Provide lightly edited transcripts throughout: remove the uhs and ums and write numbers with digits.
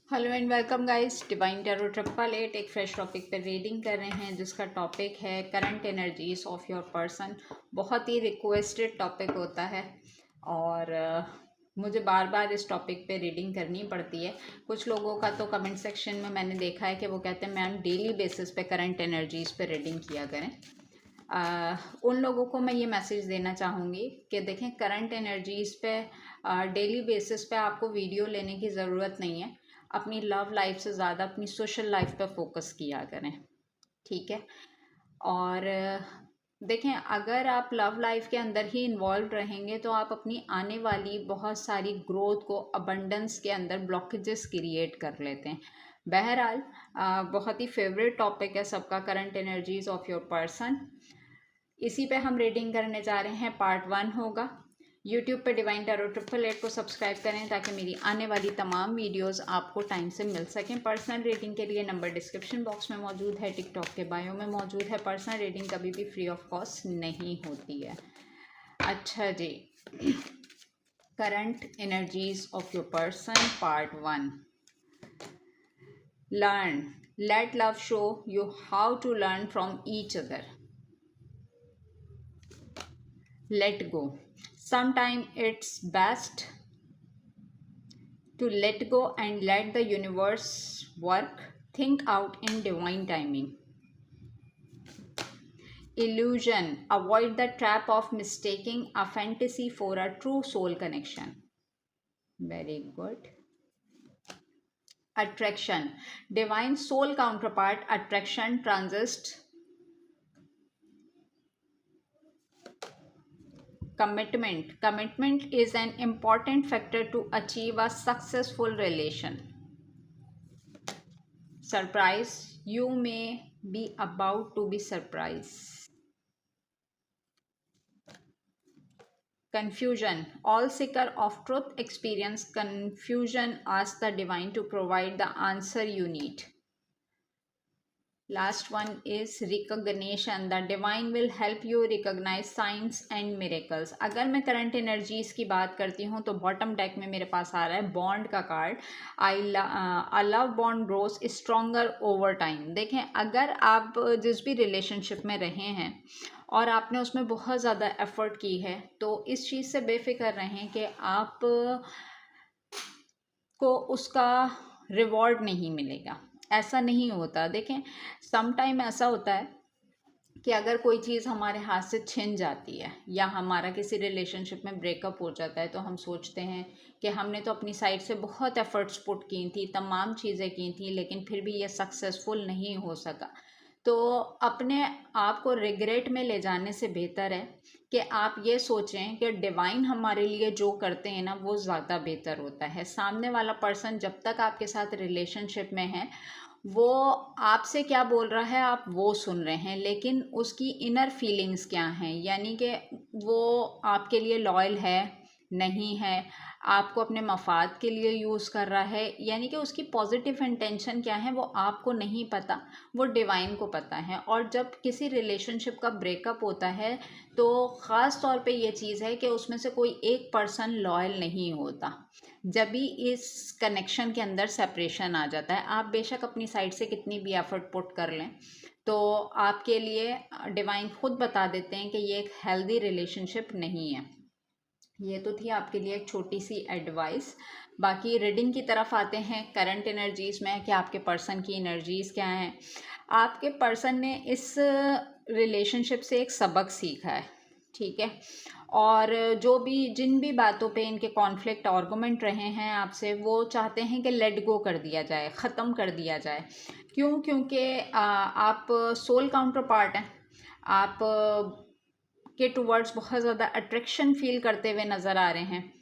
Hello and welcome guys. Divine tarot 888 एक fresh topic पर reading कर रहे हैं जिसका टॉपिक है current energies of your person. बहुत ही रिक्वेस्टेड टॉपिक होता है और मुझे बार बार इस टॉपिक पे रीडिंग करनी पड़ती है। कुछ लोगों का तो कमेंट सेक्शन में मैंने देखा है कि वो कहते हैं मैम डेली बेसिस पे करंट एनर्जीज पे रीडिंग किया करें। उन लोगों को मैं ये मैसेज देना चाहूँगी कि देखें, करंट एनर्जीज पे डेली बेसिस पे आपको वीडियो लेने की ज़रूरत नहीं है। अपनी लव लाइफ से ज़्यादा अपनी सोशल लाइफ पे फोकस किया करें, ठीक है। और देखें, अगर आप लव लाइफ के अंदर ही इन्वॉल्व रहेंगे तो आप अपनी आने वाली बहुत सारी ग्रोथ को अबंडेंस के अंदर ब्लॉकेजेस क्रिएट कर लेते हैं। बहरहाल बहुत ही फेवरेट टॉपिक है सबका, current energies of your person. इसी पे हम रीडिंग करने जा रहे हैं। पार्ट 1 होगा। यूट्यूब पे डिवाइन टैरो 888 को सब्सक्राइब करें ताकि मेरी आने वाली तमाम वीडियोस आपको टाइम से मिल सकें। पर्सनल रीडिंग के लिए नंबर डिस्क्रिप्शन बॉक्स में मौजूद है, टिकटॉक के बायो में मौजूद है। पर्सनल रीडिंग कभी भी फ्री ऑफ कॉस्ट नहीं होती है। अच्छा जी, current energies of your person part 1। Learn, let love show you how to learn from each other. Let go. Sometimes it's best to let go and let the universe work things out in divine timing. Illusion. Avoid the trap of mistaking a fantasy for a true soul connection. Very good. Attraction. Divine soul counterpart attraction transist. Commitment. Commitment is an important factor to achieve a successful relation. Surprise. You may be about to be surprised. Confusion. All seeker of truth experience confusion. Ask the divine to provide the answer you need. Last one is recognition. The divine will help you recognize signs and miracles. अगर मैं current energies की बात करती हूँ तो bottom deck में मेरे पास आ रहा है बॉन्ड का card. I love bond grows stronger over time. देखें, अगर आप जिस भी रिलेशनशिप में रहे हैं और आपने उसमें बहुत ज़्यादा एफर्ट की है तो इस चीज़ से बेफिक्र रहें कि आप को उसका रिवॉर्ड नहीं मिलेगा। ऐसा नहीं होता। देखें, सम टाइम ऐसा होता है कि अगर कोई चीज़ हमारे हाथ से छिन जाती है या हमारा किसी रिलेशनशिप में ब्रेकअप हो जाता है तो हम सोचते हैं कि हमने तो अपनी साइड से बहुत एफर्ट्स पुट की थी, तमाम चीज़ें की थी, लेकिन फिर भी ये सक्सेसफुल नहीं हो सका। तो अपने आप को रिग्रेट में ले जाने से बेहतर है कि आप ये सोचें कि डिवाइन हमारे लिए जो करते हैं ना वो ज़्यादा बेहतर होता है। सामने वाला पर्सन जब तक आपके साथ रिलेशनशिप में है वो आपसे क्या बोल रहा है आप वो सुन रहे हैं, लेकिन उसकी इनर फीलिंग्स क्या हैं, यानी कि वो आपके लिए लॉयल है नहीं है, आपको अपने मफाद के लिए यूज़ कर रहा है, यानी कि उसकी पॉजिटिव इंटेंशन क्या है वो आपको नहीं पता, वो डिवाइन को पता है। और जब किसी रिलेशनशिप का ब्रेकअप होता है तो ख़ास तौर पे ये चीज़ है कि उसमें से कोई एक पर्सन लॉयल नहीं होता। जब भी इस कनेक्शन के अंदर सेपरेशन आ जाता है, आप बेशक अपनी साइड से कितनी भी एफर्ट पुट कर लें तो आपके लिए डिवाइन खुद बता देते हैं कि ये एक हेल्दी रिलेशनशिप नहीं है। ये तो थी आपके लिए एक छोटी सी एडवाइस। बाकी रीडिंग की तरफ आते हैं। करंट एनर्जीज में कि आपके पर्सन की एनर्जीज क्या हैं। आपके पर्सन ने इस रिलेशनशिप से एक सबक सीखा है, ठीक है। और जो भी जिन भी बातों पे इनके कॉन्फ्लिक्ट आर्गुमेंट रहे हैं आपसे, वो चाहते हैं कि लेट गो कर दिया जाए, ख़त्म कर दिया जाए। क्यों? क्योंकि आप सोल काउंटर पार्ट हैं। आप के टूवर्ड्स बहुत ज़्यादा अट्रैक्शन फील करते हुए नज़र आ रहे हैं,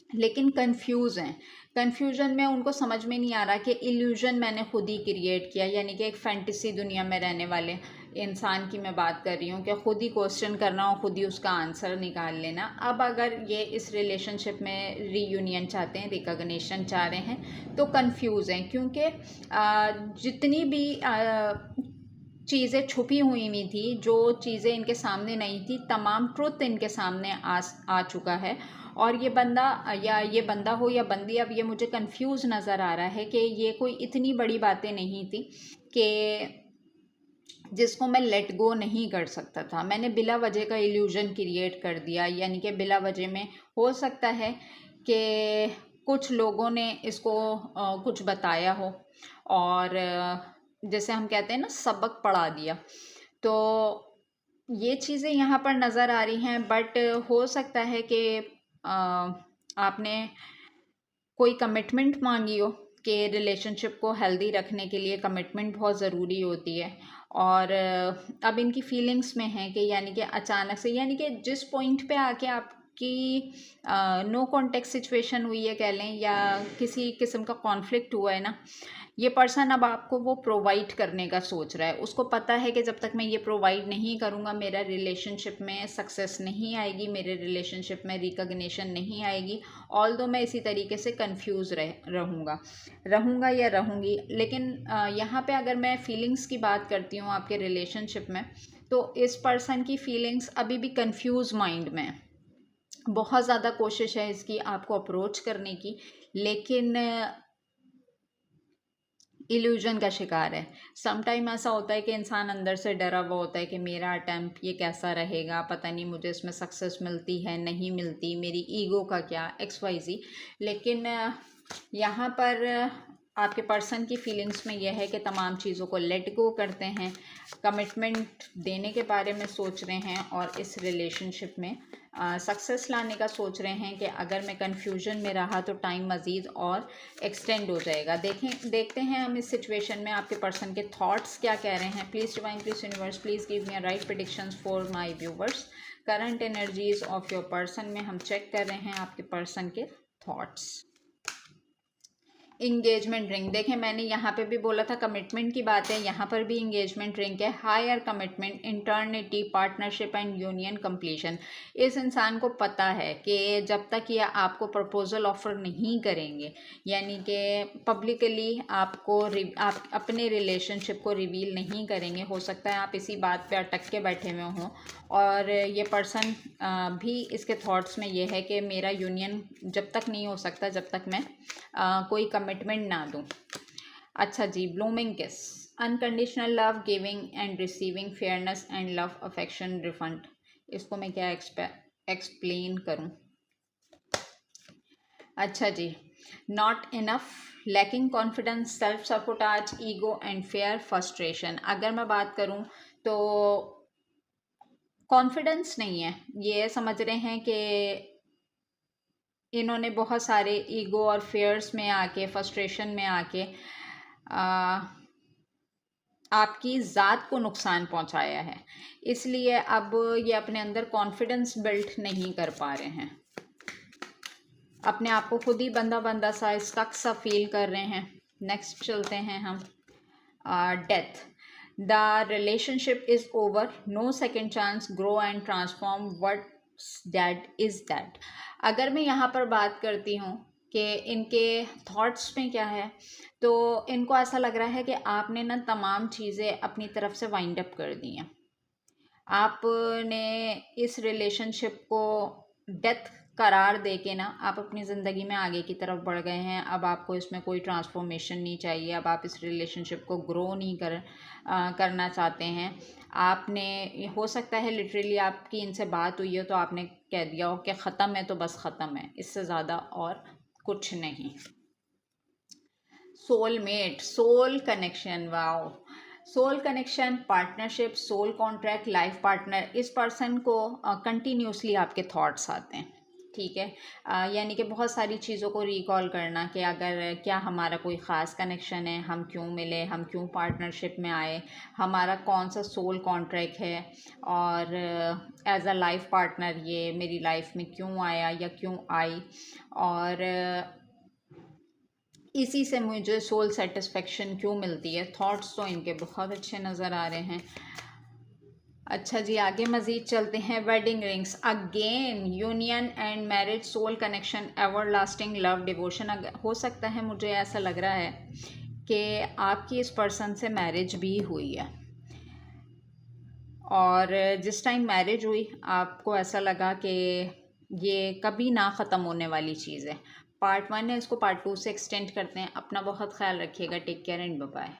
लेकिन कंफ्यूज हैं। कन्फ्यूजन में उनको समझ में नहीं आ रहा कि इल्यूजन मैंने खुद ही क्रिएट किया, यानी कि एक फैंटेसी दुनिया में रहने वाले इंसान की मैं बात कर रही हूँ कि खुद ही क्वेश्चन करना और खुद ही उसका आंसर निकाल लेना। अब अगर ये इस रिलेशनशिप में रीयूनियन चाहते हैं, रिकॉग्निशन चाह रहे हैं, तो कंफ्यूज हैं क्योंकि जितनी भी चीज़ें छुपी हुई थी, जो चीज़ें इनके सामने नहीं थी, तमाम ट्रुथ इनके सामने आ चुका है और ये बंदा या ये बंदा हो या बंदी, अब ये मुझे कंफ्यूज नज़र आ रहा है कि ये कोई इतनी बड़ी बातें नहीं थी कि जिसको मैं लेट गो नहीं कर सकता था। मैंने बिला वजह का इल्यूजन क्रिएट कर दिया, यानी कि बिला वजह में हो सकता है कि कुछ लोगों ने इसको कुछ बताया हो और जैसे हम कहते हैं ना सबक पढ़ा दिया, तो ये चीज़ें यहाँ पर नज़र आ रही हैं। बट हो सकता है कि आपने कोई कमिटमेंट मांगी हो कि रिलेशनशिप को हेल्दी रखने के लिए कमिटमेंट बहुत ज़रूरी होती है, और अब इनकी फीलिंग्स में है कि यानी कि अचानक से, यानी कि जिस पॉइंट पे आके आपकी नो कॉन्टेक्ट सिचुएशन हुई है कह लें, या किसी किस्म का कॉन्फ्लिक्ट हुआ है ना, ये पर्सन अब आपको वो प्रोवाइड करने का सोच रहा है। उसको पता है कि जब तक मैं ये प्रोवाइड नहीं करूँगा मेरा रिलेशनशिप में सक्सेस नहीं आएगी, मेरे रिलेशनशिप में रिकग्निशन नहीं आएगी। ऑल्दो मैं इसी तरीके से कंफ्यूज रहूँगा या रहूँगी। लेकिन यहाँ पे अगर मैं फीलिंग्स की बात करती हूँ आपके रिलेशनशिप में, तो इस पर्सन की फीलिंग्स अभी भी कंफ्यूज माइंड में है। बहुत ज़्यादा कोशिश है इसकी आपको अप्रोच करने की, लेकिन इल्यूजन का शिकार है। समटाइम ऐसा होता है कि इंसान अंदर से डरा हुआ होता है कि मेरा अटैम्प्ट ये कैसा रहेगा, पता नहीं मुझे इसमें सक्सेस मिलती है नहीं मिलती, मेरी ईगो का क्या, XYZ। लेकिन यहाँ पर आपके पर्सन की फीलिंग्स में यह है कि तमाम चीज़ों को लेट गो करते हैं, कमिटमेंट देने के बारे में सोच रहे हैं, और इस रिलेशनशिप में सक्सेस लाने का सोच रहे हैं कि अगर मैं कन्फ्यूजन में रहा तो टाइम मज़ीद और एक्सटेंड हो जाएगा। देखते हैं हम इस सिचुएशन में आपके पर्सन के थॉट्स क्या कह रहे हैं। Please divine, please universe, please give me a right predictions for my viewers. Current energies of your person में हम चेक कर रहे हैं आपके पर्सन के थॉट्स। इंगेजमेंट रिंग, देखें मैंने यहाँ पे भी बोला था कमिटमेंट की बात है, यहाँ पर भी इंगेजमेंट रिंग है। Higher commitment, eternity, partnership and union completion. इस इंसान को पता है कि जब तक ये आपको प्रपोजल ऑफर नहीं करेंगे, यानी कि पब्लिकली आप अपने रिलेशनशिप को रिवील नहीं करेंगे, हो सकता है आप इसी बात पे अटक के बैठे हुए हों, और ये पर्सन भी इसके थॉट्स में ये है कि मेरा यूनियन जब तक नहीं हो सकता जब तक मैं कोई कमिटमेंट ना दूं। अच्छा जी, blooming kiss, unconditional love, giving and receiving, fairness and love, affection, refund. इसको मैं क्या एक्सप्लेन करूं। अच्छा जी, not enough, lacking confidence, self sabotage, ego and fear, frustration. अगर मैं बात करूं तो कॉन्फिडेंस नहीं है, ये समझ रहे हैं कि इन्होंने बहुत सारे ईगो और फेयर्स में आके, फ्रस्ट्रेशन में आके आपकी ज़ात को नुकसान पहुंचाया है, इसलिए अब ये अपने अंदर कॉन्फिडेंस बिल्ड नहीं कर पा रहे हैं, अपने आप को खुद ही बंदा सा स्टक सा फील कर रहे हैं। नेक्स्ट चलते हैं हम, death, the relationship is over, no second chance, grow and transform, what that is that. अगर मैं यहाँ पर बात करती हूँ कि इनके थॉट्स में क्या है, तो इनको ऐसा लग रहा है कि आपने ना तमाम चीज़ें अपनी तरफ से वाइंड अप कर दी हैं, आपने इस रिलेशनशिप को डेथ करार दे के ना आप अपनी ज़िंदगी में आगे की तरफ बढ़ गए हैं। अब आपको इसमें कोई ट्रांसफॉर्मेशन नहीं चाहिए, अब आप इस रिलेशनशिप को ग्रो नहीं करना चाहते हैं। आपने, हो सकता है लिटरली आपकी इनसे बात हुई हो तो आपने कह दिया हो कि ख़त्म है तो बस ख़त्म है, इससे ज़्यादा और कुछ नहीं। Soulmate, soul connection, wow, soul connection, partnership, soul contract, life partner. इस पर्सन को कंटिन्यूसली आपके थॉट्स आते हैं, ठीक है, यानी कि बहुत सारी चीज़ों को रिकॉल करना कि अगर क्या हमारा कोई ख़ास कनेक्शन है, हम क्यों मिले, हम क्यों पार्टनरशिप में आए, हमारा कौन सा सोल कॉन्ट्रैक्ट है, और एज अ लाइफ पार्टनर ये मेरी लाइफ में क्यों आया या क्यों आई, और इसी से मुझे सोल सेटिस्फेक्शन क्यों मिलती है। थॉट्स तो इनके बहुत अच्छे नज़र आ रहे हैं। अच्छा जी, आगे मज़ीद चलते हैं। Wedding rings, again union and marriage, soul connection, everlasting love, devotion. हो सकता है, मुझे ऐसा लग रहा है कि आपकी इस पर्सन से मैरिज भी हुई है, और जिस टाइम मैरिज हुई आपको ऐसा लगा कि ये कभी ना ख़त्म होने वाली चीज़ है। पार्ट 1 है, इसको पार्ट 2 से एक्सटेंड करते हैं। अपना बहुत ख्याल रखिएगा। Take care and bye bye.